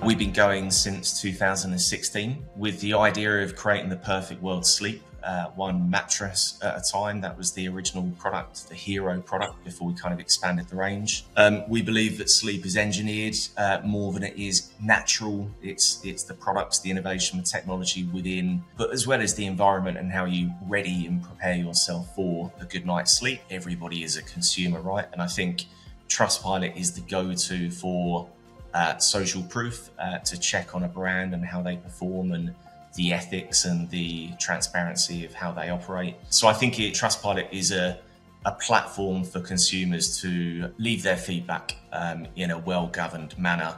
We've been going since 2016 with the idea of creating the perfect world's sleep, one mattress at a time. That was the original product, the hero product, before we kind of expanded the range. We believe that sleep is engineered more than it is natural. It's the products, the innovation, the technology within, but as well as the environment and how you ready and prepare yourself for a good night's sleep. Everybody is a consumer, right? And I think Trustpilot is the go-to for social proof to check on a brand and how they perform, and the ethics and the transparency of how they operate. So I think Trustpilot is a platform for consumers to leave their feedback in a well-governed manner,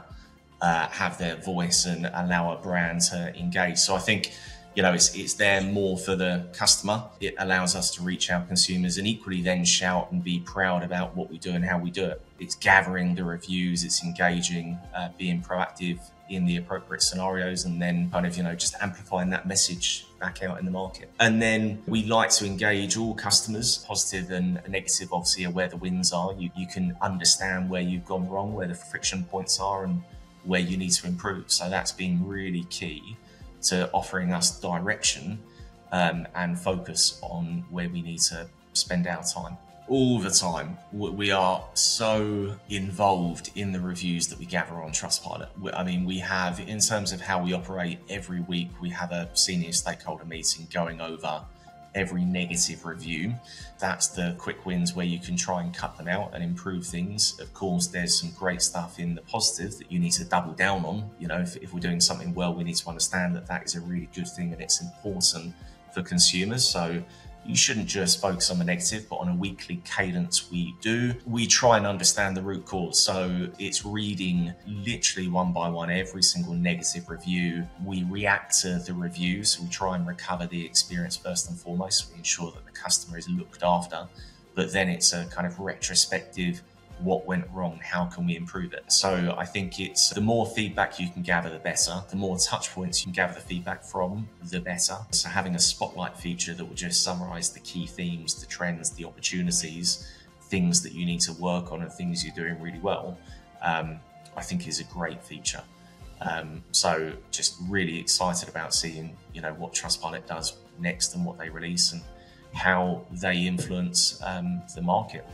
have their voice, and allow a brand to engage. So I think, you know, it's there more for the customer. It allows us to reach our consumers and equally then shout and be proud about what we do and how we do it. It's gathering the reviews, it's engaging, being proactive in the appropriate scenarios, and then kind of, you know, just amplifying that message back out in the market. And then we like to engage all customers, positive and negative, obviously, are where the wins are. You can understand where you've gone wrong, where the friction points are, and where you need to improve. So that's been really key to offering us direction and focus on where we need to spend our time. All the time, we are so involved in the reviews that we gather on Trustpilot. I mean, we have, in terms of how we operate, every week we have a senior stakeholder meeting going over every negative review. That's the quick wins where you can try and cut them out and improve things. Of course, there's some great stuff in the positive that you need to double down on. You know, if we're doing something well, we need to understand that that is a really good thing and it's important for consumers. So you shouldn't just focus on the negative, but on a weekly cadence we do. We try and understand the root cause. So it's reading literally one by one every single negative review. We react to the reviews. We try and recover the experience first and foremost. We ensure that the customer is looked after, but then it's a kind of retrospective, what went wrong, how can we improve it? So I think it's the more feedback you can gather, the better. The more touch points you can gather the feedback from, the better. So having a spotlight feature that will just summarize the key themes, the trends, the opportunities, things that you need to work on and things you're doing really well, I think is a great feature. So just really excited about seeing, you know, what Trustpilot does next and what they release and how they influence the market.